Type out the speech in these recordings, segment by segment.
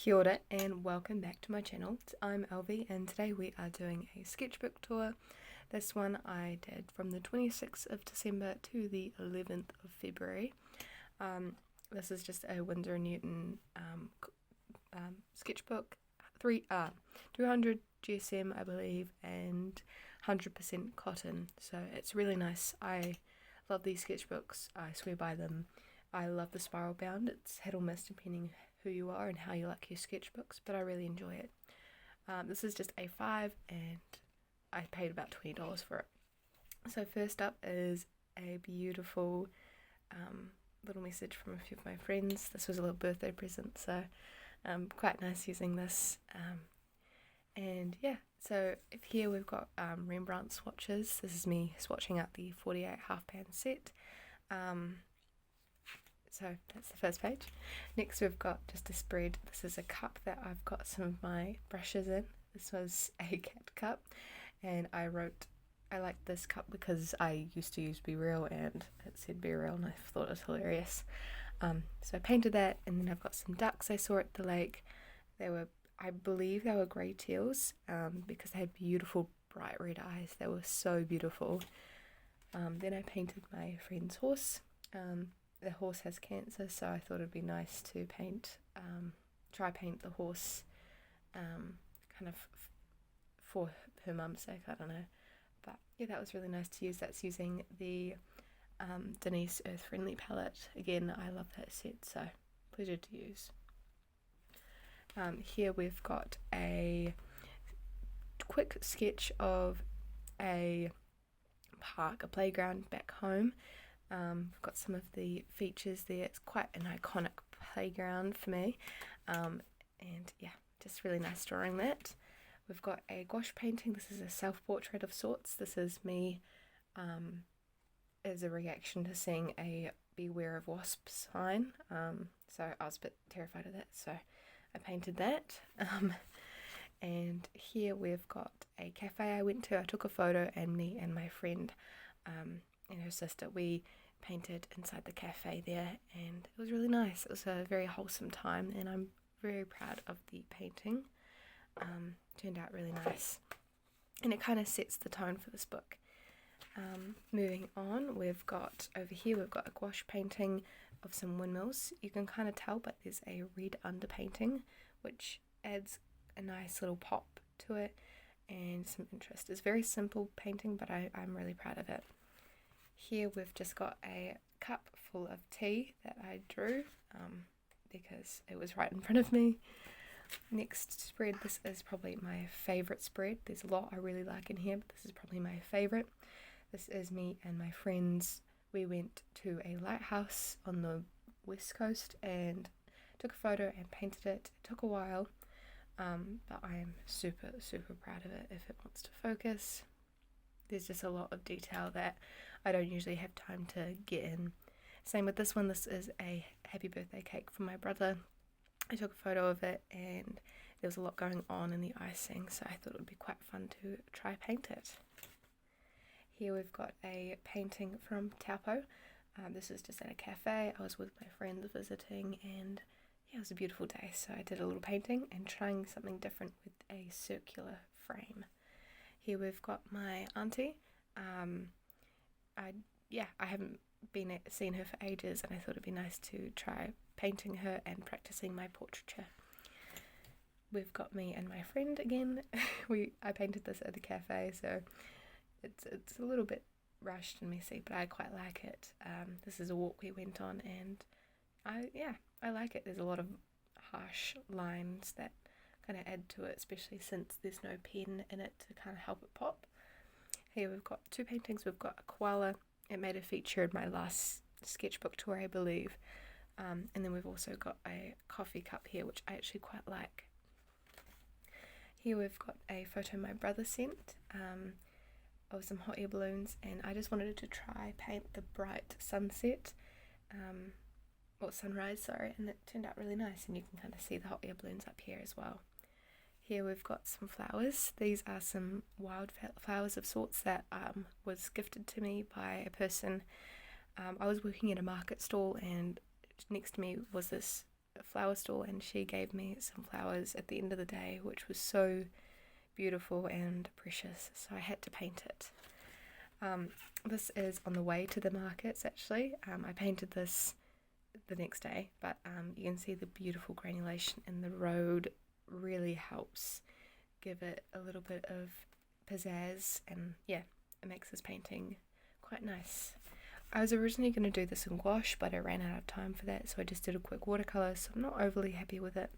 Kia ora and welcome back to my channel. I'm Elvie and today we are doing a sketchbook tour. This one I did from the 26th of December to the 11th of February. This is just a Winsor & Newton sketchbook, 200 GSM I believe and 100% cotton, so it's really nice. I love these sketchbooks, I swear by them. I love the spiral bound. It's hit or miss depending who you are and how you like your sketchbooks, but I really enjoy it. This is just A5 and I paid about $20 for it. So first up is a beautiful little message from a few of my friends. This was a little birthday present, so quite nice using this. And yeah, so here we've got Rembrandt swatches. This is me swatching out the 48 half pan set. So that's the first page. Next we've got just a spread. This is a cup that I've got some of my brushes in. This was a cat cup and I like this cup because I used to use Be Real and it said Be Real and I thought it was hilarious. So I painted that, and then I've got some ducks I saw at the lake. I believe they were grey teals because they had beautiful bright red eyes. They were so beautiful. Then I painted my friend's horse. The horse has cancer, so I thought it'd be nice to try paint the horse kind of for her mum's sake, I don't know. But yeah, that was really nice to use. That's using the Denise Earth Friendly palette. Again, I love that set, so pleasure to use. Here we've got a quick sketch of a park, a playground back home. We've got some of the features there. It's quite an iconic playground for me, and yeah, just really nice drawing that. We've got a gouache painting. This is a self-portrait of sorts. This is me as a reaction to seeing a beware of wasps sign, so I was a bit terrified of that, so I painted that. And here we've got a cafe I went to. I took a photo, and me and my friend and her sister, we painted inside the cafe there, and it was really nice. It was a very wholesome time and I'm very proud of the painting. Turned out really nice and it kind of sets the tone for this book. Moving on, we've got over here we've got a gouache painting of some windmills. You can kind of tell, but there's a red underpainting which adds a nice little pop to it and some interest. It's a very simple painting, but I'm really proud of it. Here we've just got a cup full of tea that I drew because it was right in front of me. Next spread, this is probably my favourite spread. There's a lot I really like in here, but this is probably my favourite. This is me and my friends. We went to a lighthouse on the west coast and took a photo and painted it. It took a while, but I am super proud of it. If it wants to focus, there's just a lot of detail that I don't usually have time to get in. Same with this one. This is a happy birthday cake from my brother. I took a photo of it and there was a lot going on in the icing, so I thought it would be quite fun to try paint it. Here we've got a painting from Taupo. This is just at a cafe. I was with my friends visiting and yeah, it was a beautiful day, so I did a little painting and trying something different with a circular frame. Here we've got my auntie. I haven't seen her for ages, and I thought it'd be nice to try painting her and practicing my portraiture. We've got me and my friend again. I painted this at the cafe, so it's a little bit rushed and messy, but I quite like it. This is a walk we went on, and I like it. There's a lot of harsh lines that kind of add to it, especially since there's no pen in it to kind of help it pop. Here we've got two paintings. We've got a koala. It made a feature in my last sketchbook tour, I believe. And then we've also got a coffee cup here, which I actually quite like. Here we've got a photo my brother sent of some hot air balloons, and I just wanted to try paint the bright sunset, sunrise, sorry, and it turned out really nice, and you can kind of see the hot air balloons up here as well. Here we've got some flowers. These are some wild flowers of sorts that was gifted to me by a person. I was working at a market stall and next to me was this flower store, and she gave me some flowers at the end of the day, which was so beautiful and precious, so I had to paint it. This is on the way to the markets actually. I painted this the next day, but you can see the beautiful granulation in the road really helps give it a little bit of pizzazz, and yeah, it makes this painting quite nice. I was originally going to do this in gouache, but I ran out of time for that, so I just did a quick watercolour, so I'm not overly happy with it.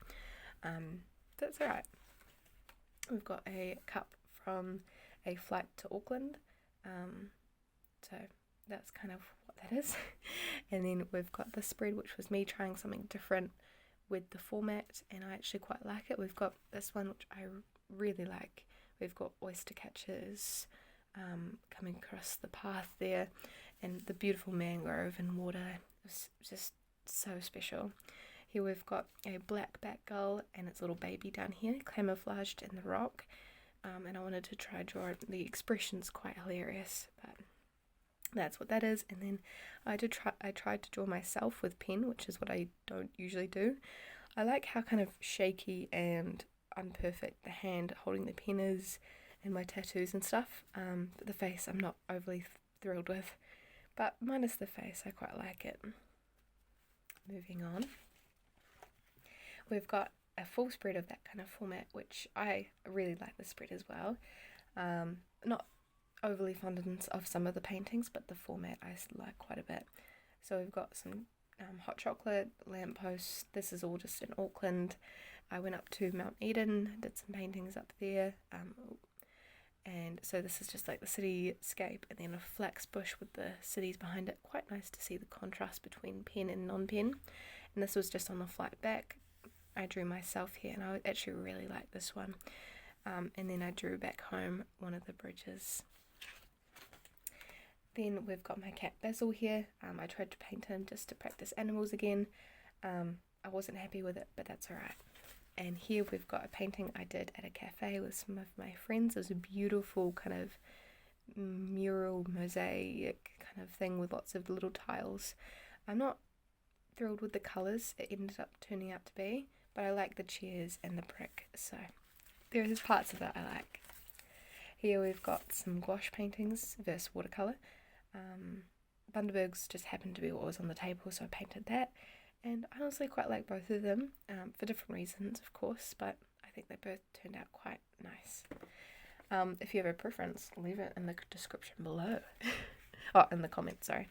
That's alright. We've got a cup from a flight to Auckland, so that's kind of what that is. And then we've got the spread, which was me trying something different with the format, and I actually quite like it. We've got this one which I really like. We've got oyster catchers coming across the path there, and the beautiful mangrove and water is just so special. Here we've got a black bat gull and its little baby down here, camouflaged in the rock, and I wanted to try draw it. The expression's quite hilarious, but that's what that is. And then I tried to draw myself with pen, which is what I don't usually do. I like how kind of shaky and imperfect the hand holding the pen is, and my tattoos and stuff. But the face I'm not overly thrilled with, but minus the face I quite like it. Moving on, we've got a full spread of that kind of format, which I really like the spread as well. Not overly fond of some of the paintings, but the format I like quite a bit. So we've got some hot chocolate, lampposts. This is all just in Auckland. I went up to Mount Eden, did some paintings up there, and so this is just like the cityscape, and then a flax bush with the cities behind it. Quite nice to see the contrast between pen and non-pen. And this was just on the flight back. I drew myself here, and I actually really like this one. And then I drew back home one of the bridges. Then we've got my cat Basil here. I tried to paint him just to practice animals again. I wasn't happy with it, but that's alright. And here we've got a painting I did at a cafe with some of my friends. It was a beautiful kind of mural mosaic kind of thing with lots of little tiles. I'm not thrilled with the colours it ended up turning out to be, but I like the chairs and the brick, so there's parts of it I like. Here we've got some gouache paintings versus watercolour. Bundaberg's just happened to be what was on the table, so I painted that. And I honestly quite like both of them, for different reasons, of course, but I think they both turned out quite nice. If you have a preference, leave it in the description below. Oh, in the comments, sorry.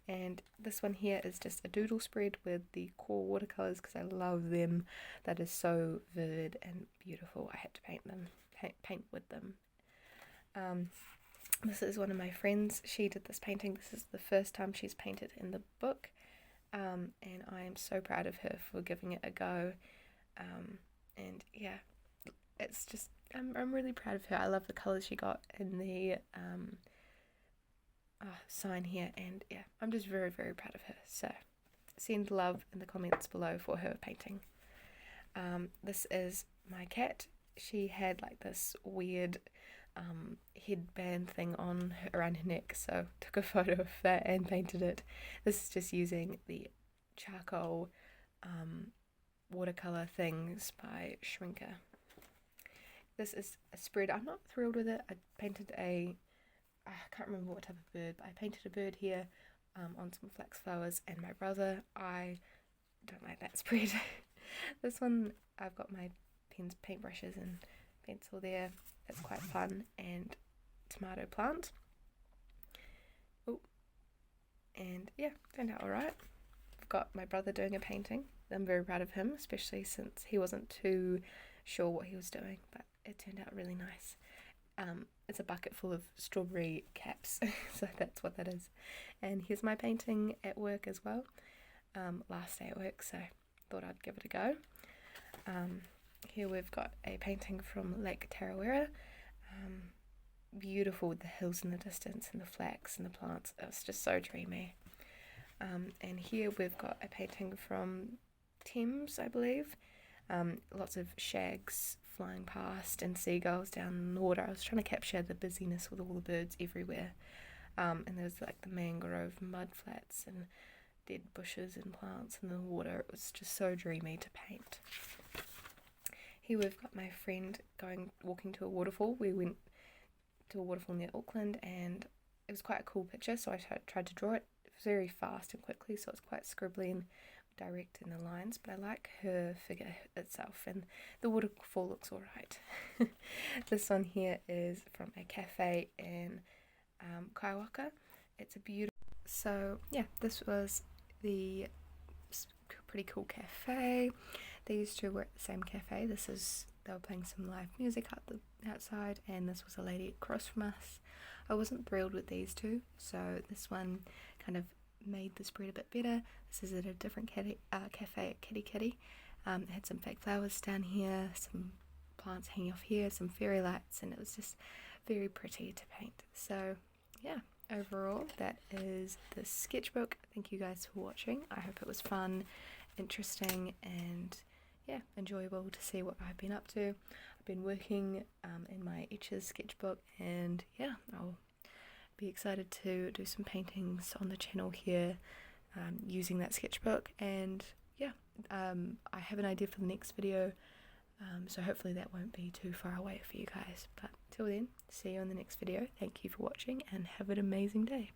And this one here is just a doodle spread with the core watercolours, because I love them. That is so vivid and beautiful. I had to paint with them. This is one of my friends. She did this painting. This is the first time she's painted in the book. And I am so proud of her for giving it a go. And yeah, it's just, I'm really proud of her. I love the colours she got in the sign here, and yeah, I'm just very, very proud of her. So send love in the comments below for her painting. This is my cat. She had like this weird headband thing on around her neck, so took a photo of that and painted it. This is just using the charcoal watercolor things by Shrinker. This is a spread. I'm not thrilled with it. I painted I can't remember what type of bird, but I painted a bird here on some flax flowers, and my brother, I don't like that spread. This one, I've got my paintbrushes and pencil there. It's quite fun. And tomato plant. Oh, and yeah, turned out alright. I've got my brother doing a painting. I'm very proud of him, especially since he wasn't too sure what he was doing, but it turned out really nice. It's a bucket full of strawberry caps, so that's what that is. And here's my painting at work as well. Last day at work, so thought I'd give it a go. Here we've got a painting from Lake Tarawera. Beautiful with the hills in the distance and the flax and the plants. It's just so dreamy. And here we've got a painting from Thames, I believe. Lots of shags flying past and seagulls down in the water. I was trying to capture the busyness with all the birds everywhere. And there's like the mangrove mud flats and dead bushes and plants in the water. It was just so dreamy to paint. Here we've got my friend walking to a waterfall. We went to a waterfall near Auckland, and it was quite a cool picture, so I tried to draw it very fast and quickly, so it's quite scribbly and direct in the lines, but I like her figure itself, and the waterfall looks alright. This one here is from a cafe in Kaiwaka. It's a beautiful, so yeah, this was the pretty cool cafe. These two were at the same cafe. They were playing some live music outside, and this was a lady across from us. I wasn't thrilled with these two, so this one kind of made the spread a bit better. This is at a different cafe at Kitty Kitty. It had some fake flowers down here, some plants hanging off here, some fairy lights, and it was just very pretty to paint. So yeah, overall that is the sketchbook. Thank you guys for watching. I hope it was fun, interesting, and yeah, enjoyable to see what I've been up to. I've been working in my Etches sketchbook, and yeah, I'll be excited to do some paintings on the channel here using that sketchbook. And yeah, I have an idea for the next video, so hopefully that won't be too far away for you guys. But till then, see you in the next video. Thank you for watching, and have an amazing day.